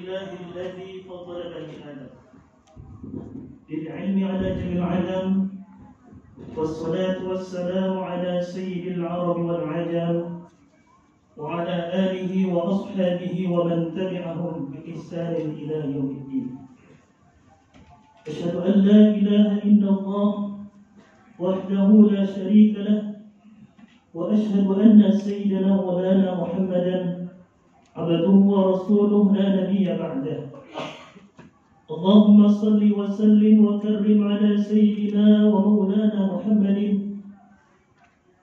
لله الذي فضل بني آدم بالعلم على جميع العالم، والصلاة والسلام على سيد العرب والعجم وعلى آله وأصحابه ومن تبعهم بإحسان إلى يوم الدين. أشهد أن لا إله إلا الله وحده لا شريك له، وأشهد أن سيدنا مولانا محمدا عبده ورسوله لا نبي بعده. اللهم صل وسلم وكرم على سيدنا ومولانا محمد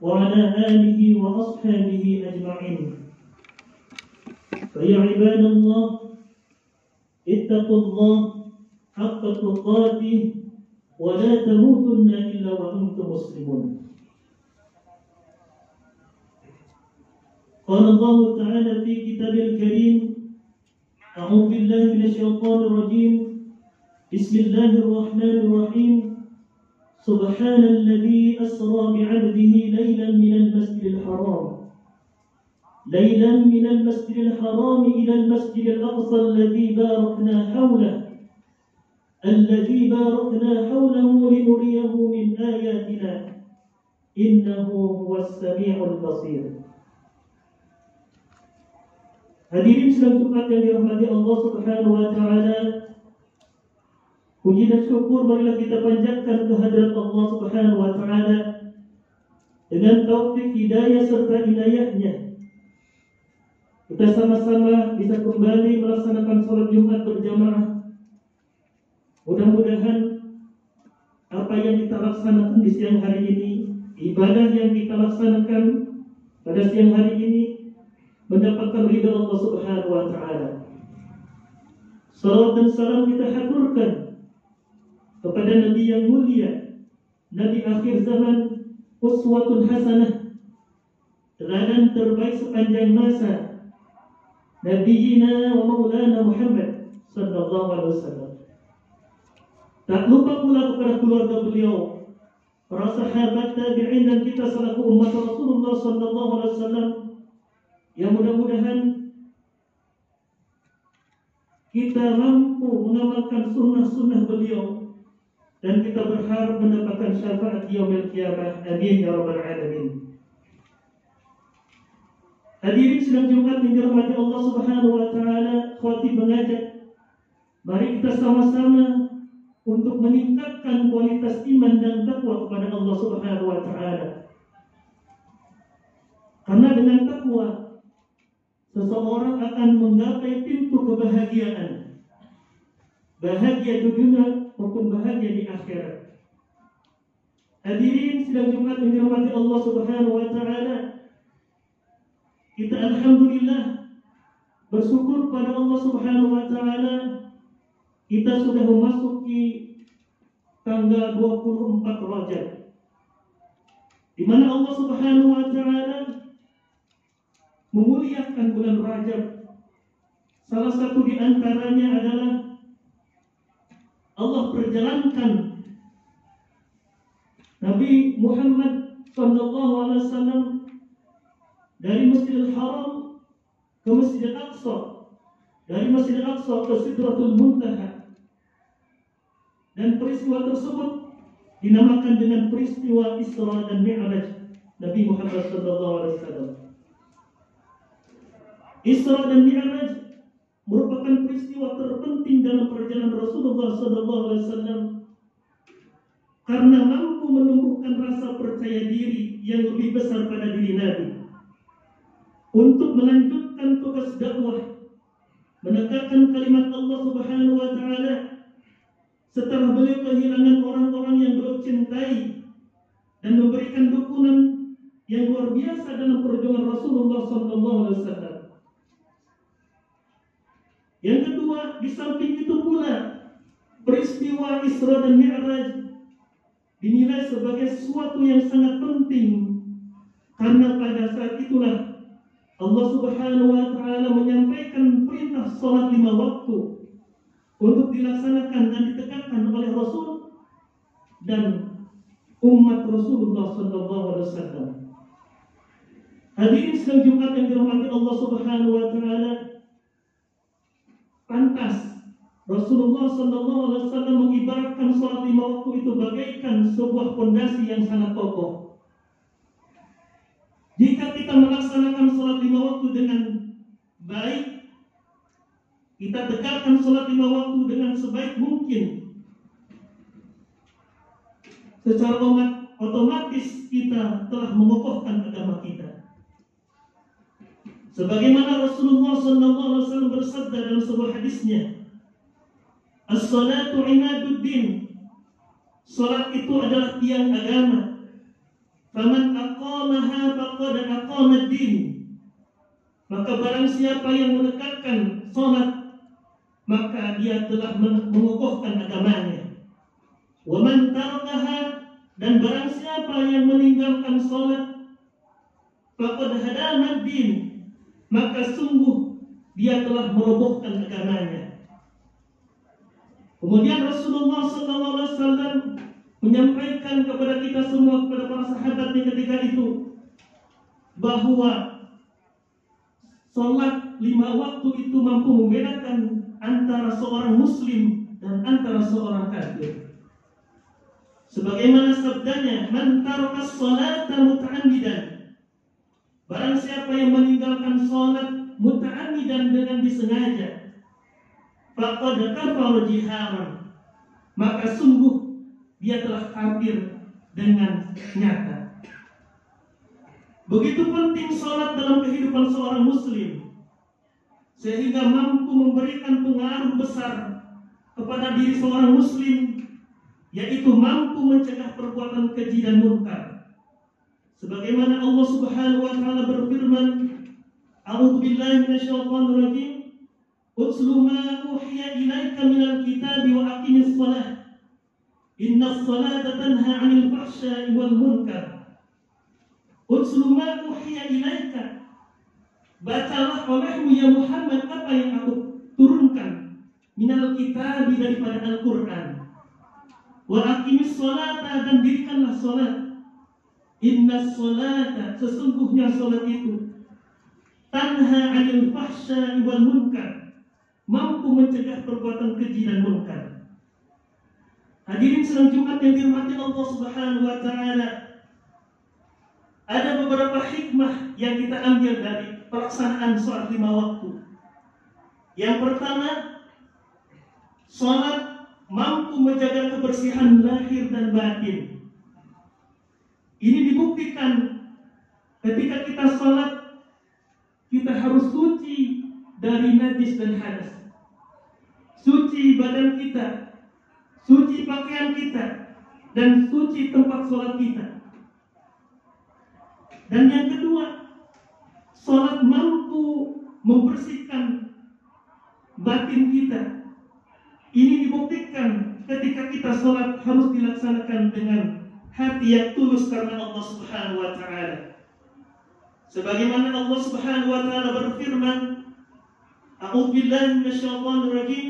وعلى آله وأصحابه أجمعين. فيا عباد الله، اتقوا الله حق تقاته ولا تموتن إلا وأنتم مسلمون. قال الله تعالى في كتابه الكريم: أعوذ بالله من الشيطان الرجيم، بسم الله الرحمن الرحيم. سبحان الذي أسرى بعبده ليلا من المسجد الحرام إلى المسجد الأقصى الذي باركنا حوله لنريه من آياتنا إنه هو السميع البصير. Hadirin sedang Jumat yang dirahmati Allah Subhanahu wa Ta'ala, puji dan syukur marilah kita panjatkan kehadirat Allah Subhanahu wa Ta'ala dengan taufik hidayah serta inayahnya. Kita sama-sama bisa kembali melaksanakan sholat Jumat berjamaah. Mudah-mudahan apa yang kita laksanakan di siang hari ini, ibadah yang kita laksanakan pada siang hari ini, mendapatkan ridha Allah Subhanahu wa Ta'ala. Salawat dan salam kita haturkan kepada Nabi yang mulia, Nabi akhir zaman, uswatun hasanah, teladan terbaik sepanjang masa, Nabiyina wa Maulana Muhammad sallallahu alaihi wasallam. Tak lupa pula kepada keluarga beliau, para sahabat tabi'in dan kita selaku umat Rasulullah sallallahu alaihi wasallam, yang mudah-mudahan kita mampu mengamalkan sunnah-sunnah beliau dan kita berharap mendapatkan syafaat yaumil qiyamah. Amin ya rabbal alamin. Hadirin sedang Jumat yang dirahmati Allah Subhanahu wa Ta'ala, khatib mengajak, mari kita sama-sama untuk meningkatkan kualitas iman dan takwa kepada Allah Subhanahu wa Ta'ala. Karena dengan takwa seseorang akan menggapai pintu kebahagiaan, bahagia di dunia maupun bahagia di akhirat. Hadirin sidang Jumat yang dirahmati Allah Subhanahu wa Ta'ala, kita alhamdulillah bersyukur pada Allah Subhanahu wa Ta'ala, kita sudah memasuki tanggal 24 Rajab, di mana Allah Subhanahu wa Ta'ala memuliakan bulan Rajab. Salah satu di antaranya adalah Allah perjalankan Nabi Muhammad sallallahu alaihi wasallam dari Masjidil Haram ke Masjidil Aqsa, dari Masjidil Aqsa ke Sidratul Muntaha. Dan peristiwa tersebut dinamakan dengan peristiwa Isra dan Mi'raj Nabi Muhammad sallallahu alaihi wasallam. Isra dan Mi'raj merupakan peristiwa terpenting dalam perjalanan Rasulullah SAW karena mampu menumbuhkan rasa percaya diri yang lebih besar pada diri Nabi untuk melanjutkan tugas dakwah, menegakkan kalimat Allah Subhanahu wa Ta'ala setelah beliau kehilangan orang-orang yang beliau cintai dan memberikan dukungan yang luar biasa dalam perjuangan Rasulullah SAW. Yang kedua, di samping itu pula peristiwa Isra dan Mi'raj dinilai sebagai sesuatu yang sangat penting karena pada saat itulah Allah Subhanahu wa Ta'ala menyampaikan perintah salat 5 waktu untuk dilaksanakan dan ditegakkan oleh Rasul dan umat Rasulullah sallallahu alaihi wasallam. Hadirin sidang Jumat yang dirahmati Allah Subhanahu wa Ta'ala, Pantas Rasulullah SAW mengibaratkan sholat 5 waktu itu bagaikan sebuah fondasi yang sangat kokoh. Jika kita melaksanakan sholat 5 waktu dengan baik, kita tegakkan sholat 5 waktu dengan sebaik mungkin, secara otomatis kita telah mengokohkan agama kita. Sebagaimana Rasulullah SAW bersabda dalam sebuah hadisnya, as-salatu imaduddin, salat itu adalah tiang agama. Faman aqamaha faqad aqama ad-din, maka barang siapa yang menegakkan salat, maka dia telah mengokohkan agamanya. Wa man tarakaha, dan barang siapa yang meninggalkan salat, faqad hadama ad-din, maka sungguh dia telah merobohkan agamanya. Kemudian Rasulullah SAW menyampaikan kepada kita semua, kepada para sahabatnya ketika itu, bahwa sholat 5 waktu itu mampu membedakan antara seorang muslim dan antara seorang kafir. Sebagaimana sabdanya, man tarakas sholata muta'ammidan, barang siapa yang meninggalkan sholat muta'ammidan dengan disengaja, faqad kafara jiharan, maka sungguh dia telah kafir dengan nyata. Begitu penting sholat dalam kehidupan seorang muslim, sehingga mampu memberikan pengaruh besar kepada diri seorang muslim, yaitu mampu mencegah perbuatan keji dan munkar. Sebagaimana Allah Subhanahu wa taala berfirman, A'udzu billahi minasyaitonir rajim, "Utslu ma uhiya ilaika minal kitabi wa aqimis shalah. Innas salata tanha 'anil fahsya'i wal munkar." Utslu ma uhiya ilaika, bacalah olehmu ya Muhammad apa yang aku turunkan, minal kitabi, daripada Al-Qur'an. Wa aqimis sholata, dan dirikanlah salat. Inna sholata, sesungguhnya salat itu, tanha 'anil fahsya'i wal munkar, mampu mencegah perbuatan keji dan munkar. Hadirin sedang Jumat yang dirahmati Allah Subhanahu wa taala, ada beberapa hikmah yang kita ambil dari pelaksanaan salat 5 waktu. Yang pertama, salat mampu menjaga kebersihan lahir dan batin. Ini dibuktikan ketika kita sholat, kita harus suci dari najis dan hadas, suci badan kita, suci pakaian kita, dan suci tempat sholat kita. Dan yang kedua, sholat mampu membersihkan batin kita. Ini dibuktikan ketika kita sholat harus dilaksanakan dengan hati yang tulus karena Allah Subhanahu wa taala. Sebagaimana Allah Subhanahu wa taala berfirman, A'udzu billahi minasyaitonir rajim,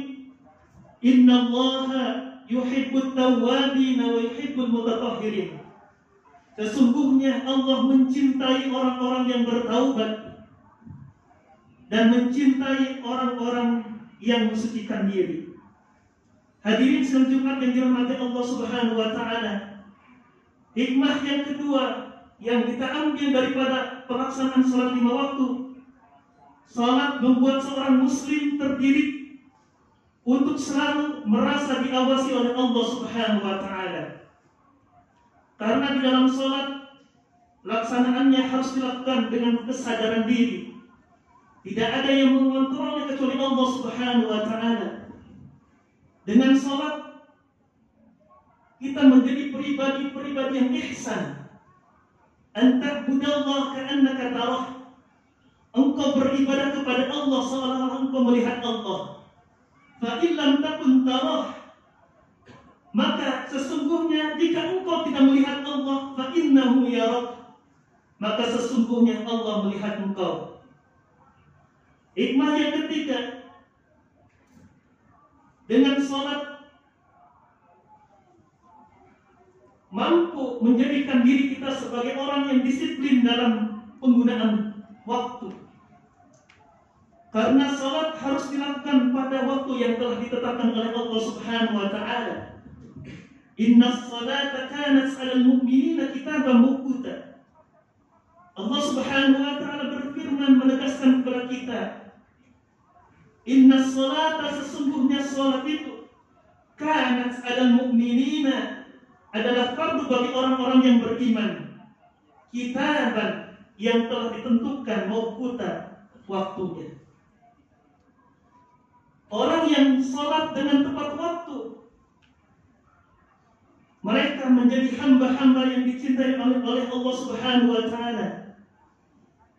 Innallaha yuhibbut tawwabin wa yuhibbul mutatahhirin. Sesungguhnya Allah mencintai orang-orang yang bertaubat dan mencintai orang-orang yang mensucikan diri. Hadirin sedang Jumat yang dirahmati Allah Subhanahu wa taala, hikmah yang kedua yang kita ambil daripada pelaksanaan sholat 5 waktu, sholat membuat seorang muslim terdidik untuk selalu merasa diawasi oleh Allah Subhanahu wa taala. Karena di dalam sholat, laksanaannya harus dilakukan dengan kesadaran diri. Tidak ada yang mengontrolnya kecuali Allah Subhanahu wa taala. Dengan sholat kita menjadi pribadi-pribadi yang ihsan. Anta budallah ka'annaka tarah. Engkau beribadah kepada Allah seolah-olah engkau melihat Allah. Fa in lam takun tarah, maka sesungguhnya jika engkau tidak melihat Allah, fa innahu yarak, maka sesungguhnya Allah melihat engkau. Hikmah yang ketiga, dengan sholat mampu menjadikan diri kita sebagai orang yang disiplin dalam penggunaan waktu. Karena sholat harus dilakukan pada yang telah ditetapkan oleh Allah Subhanahu wa taala. Innas salata kanat 'alal mu'minina kitaban mawquta. Allah Subhanahu wa taala berfirman menegaskan kepada kita, innas salata, sesungguhnya salat itu kanat 'alal mu'minina, adalah fardu bagi orang-orang yang beriman, kitaban, yang telah ditentukan mawquta, waktunya. Orang yang salat dengan tepat waktu, mereka menjadi hamba-hamba yang dicintai oleh Allah Subhanahu wa taala.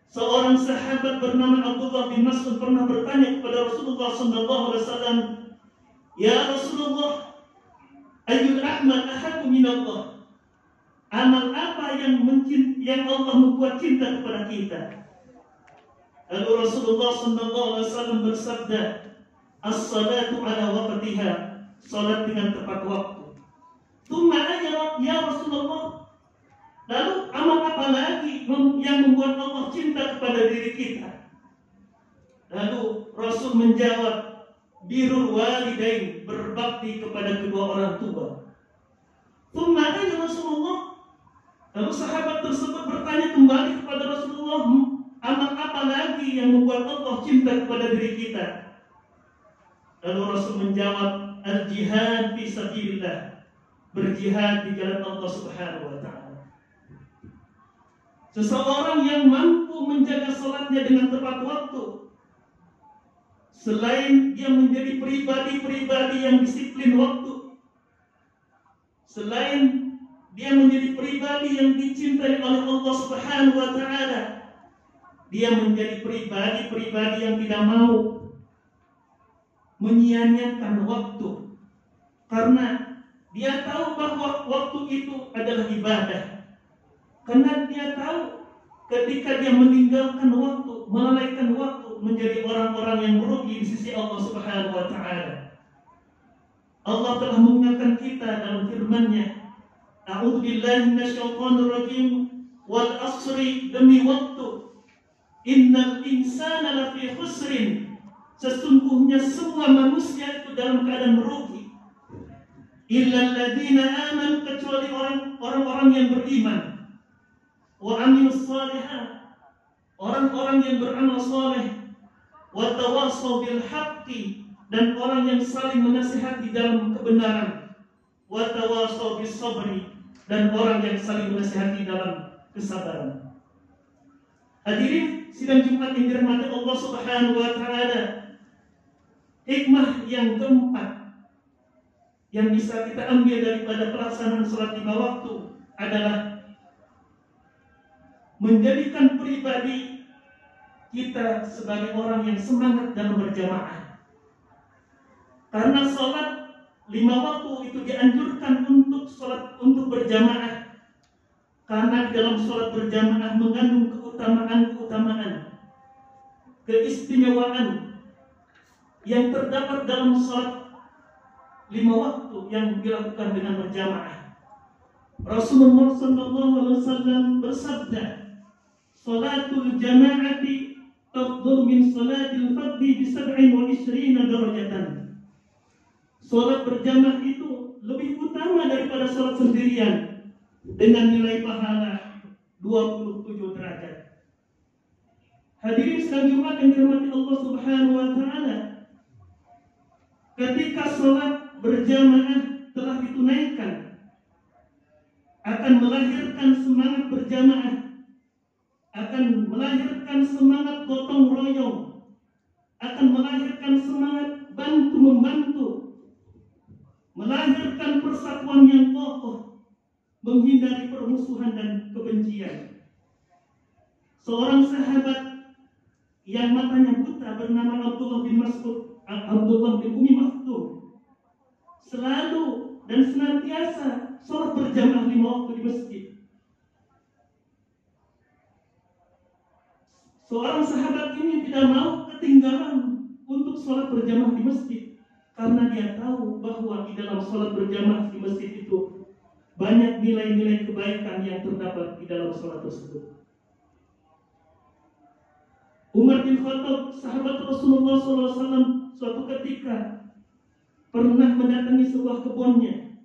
Seorang sahabat bernama Abdullah bin Mas'ud pernah bertanya kepada Rasulullah sallallahu alaihi wasallam, "Ya Rasulullah, ayyul a'mal ahabbu min Allah?" Amal apa yang Allah membuat cinta kepada kita? Lalu Rasulullah sallallahu alaihi wasallam bersabda, "As-salatu ala waqtiha," salat dengan tepat waktu. Tsumma ya Rasulullah, lalu amal apa lagi yang membuat Allah cinta kepada diri kita? Lalu Rasul menjawab, birrul walidain, berbakti kepada kedua orang tua. Tsumma ya Rasulullah, lalu sahabat tersebut bertanya kembali kepada Rasulullah, amal apa lagi yang membuat Allah cinta kepada diri kita? Lalu Rasul menjawab, al-jihad fi sabilillah, berjihad di jalan Allah Subhanahu wa taala. Seseorang yang mampu menjaga salatnya dengan tepat waktu, selain dia menjadi pribadi yang disiplin waktu, selain dia menjadi pribadi yang dicintai oleh Allah Subhanahu wa taala, dia menjadi pribadi yang tidak mau menyia-nyiakan waktu, karena dia tahu bahwa waktu itu adalah ibadah. Karena dia tahu ketika dia meninggalkan waktu, melalaikan waktu, menjadi orang-orang yang merugi di sisi Allah Subhanahu wa taala. Allah telah mengingatkan kita dalam firman-Nya, A'udzu billahi minasyaitonir rajim, wal asri, demi waktu, innal insana lafi khusrin, sesungguhnya semua manusia itu dalam keadaan merugi, illal ladzina amanu, kecuali orang-orang yang beriman, wa amilus shalihat, orang-orang yang beramal saleh, wa tawassaw bil haqqi, dan orang yang saling menasihati dalam kebenaran, wa tawassaw bis sabri, dan orang yang saling menasihati dalam kesabaran. Hadirin sidang Jumat yang dirahmati Allah Subhanahu wa taala, hikmah yang keempat yang bisa kita ambil daripada pelaksanaan sholat 5 waktu adalah menjadikan pribadi kita sebagai orang yang semangat dalam berjamaah. Karena sholat 5 waktu itu dianjurkan untuk berjamaah, karena di dalam sholat berjamaah mengandung keutamaan, keistimewaan yang terdapat dalam sholat 5 waktu yang dilakukan dengan berjamaah. Rasulullah SAW bersabda, "Salatul jama'ati tafdhul min salatil fardhi bi 27 darajatan." Salat berjamaah itu lebih utama daripada salat sendirian dengan nilai pahala 27 derajat. Hadirin sekalian Jumat yang dirahmati Allah Subhanahu wa taala, ketika salat berjamaah telah ditunaikan, akan melahirkan semangat berjamaah, akan melahirkan semangat gotong royong, akan melahirkan semangat bantu-membantu, melahirkan persatuan yang kokoh, menghindari permusuhan dan kebencian. Seorang sahabat yang matanya buta bernama Abdullah bin Umi Maktum selalu dan senantiasa sholat berjamaah 5 waktu di masjid. Seorang sahabat ini tidak mau ketinggalan untuk sholat berjamaah di masjid, karena dia tahu bahwa di dalam sholat berjamaah di masjid itu banyak nilai-nilai kebaikan yang terdapat di dalam sholat tersebut. Umar bin Khattab, sahabat Rasulullah SAW, suatu ketika pernah mendatangi sebuah kebunnya.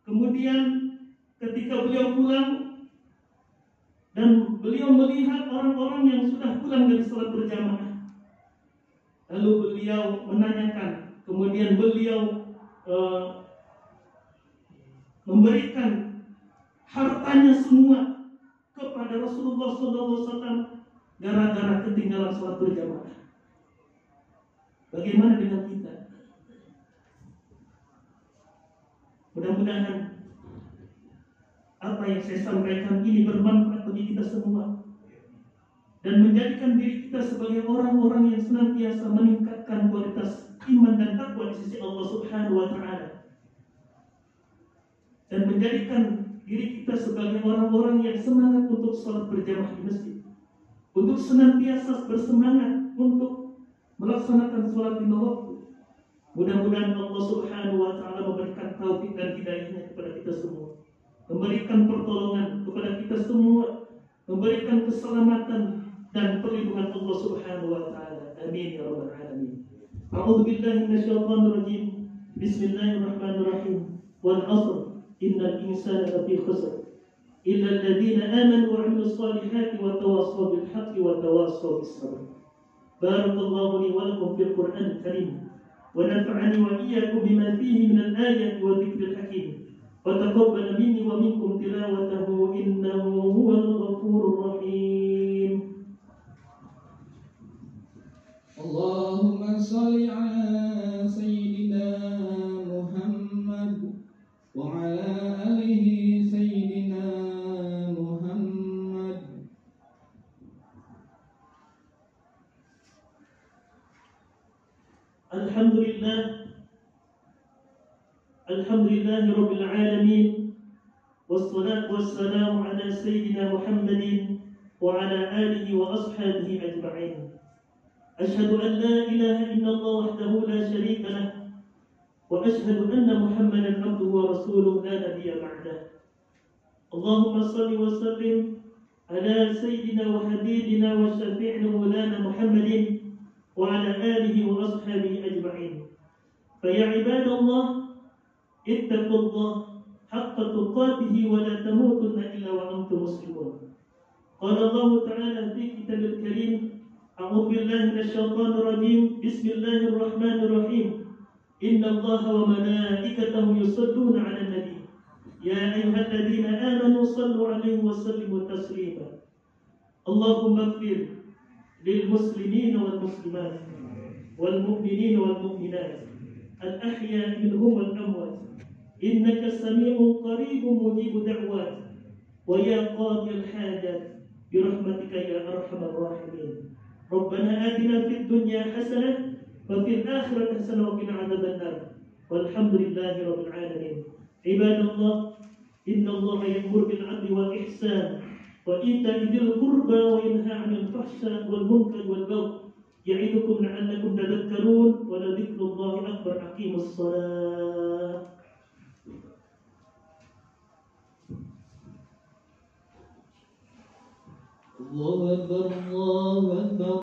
Kemudian ketika beliau pulang dan beliau melihat orang-orang yang sudah pulang dari salat berjamaah, lalu beliau menanyakan, kemudian beliau memberikan hartanya semua kepada Rasulullah SAW gara-gara ketinggalan salat berjamaah. Bagaimana dengan kita? Mudah-mudahan apa yang saya sampaikan ini bermanfaat bagi kita semua dan menjadikan diri kita sebagai orang-orang yang senantiasa meningkatkan kualitas iman dan takwa di sisi Allah Subhanahu wa Ta'ala, dan menjadikan diri kita sebagai orang-orang yang semangat untuk sholat berjamaah di masjid, untuk senantiasa bersemangat untuk melaksanakan sholat lima waktu. Mudah-mudahan Allah Subhanahu wa Ta'ala memberikan taufik dan hidayahnya kepada kita semua, memberikan pertolongan kepada kita semua, memberikan keselamatan dan perlindungan Allah Subhanahu wa Ta'ala. Amin ya rabbal alamin. A'udzu billahi minasyaitonir rajim. Bismillahirrahmanirrahim. Wal 'ashr innal insana lafi khusr illa alladziina aamanu wa 'amilus shalihati wa tawassaw bil haqqi wa tawassaw bis sabr. Barakallahu li wa lakum fil Qur'anil karim wa nafa'ani wa iyyakum bima fihi minal ayati wa dzikril hakim. وتقبل مني ومنكم تلاوته إنه هو الغفور الرحيم. اللهم صل على سيدنا محمد وعلى آله سيدنا محمد. Alhamdulillah Rabbil Alamin, wassalatu wassalamu ala Sayyidina Muhammadin wa ala alihi wa ashabihi ajma'in. Ashhadu an la ilaha illallah wahdahu la sharika lah, wa ashhadu anna Muhammadan abduhu wa rasuluhu la nabiyya ba'dah. Allahumma salli wa sallim ala Sayyidina wa habibina wa syafi'ina maulana Muhammadin wa ala alihi wa ashabihi ajma'in. Fa ya ibadallah, اتقوا الله حق تقاته ولا تموتن إلا وأنتم مسلمون. قال الله تعالى في كتابه الكريم: أعوذ بالله من الشيطان الرجيم بسم الله الرحمن الرحيم إن الله وملائكته يصلون على النبي يا أيها الذين آمنوا صلوا عليه وسلموا تسليما. اللهم اغفر للمسلمين والمسلمات والمؤمنين والمؤمنات الأحياء منهم والأموات إنك سميع قريب مجيب دعوات ويا قاضي الحاجات برحمتك يا أرحم الراحمين. ربنا آتنا في الدنيا حسنة وفي الآخرة حسنة وقنا عذاب النار والحمد لله رب العالمين. عباد الله، إن الله يأمر بالعدل والإحسان وإيتاء ذي القربى وينهى عن الفحشاء والمنكر والبغي يعظكم لعلكم تذكرون ولذكر الله أكبر. أقيموا الصلاة. الله أكبر الله أكبر.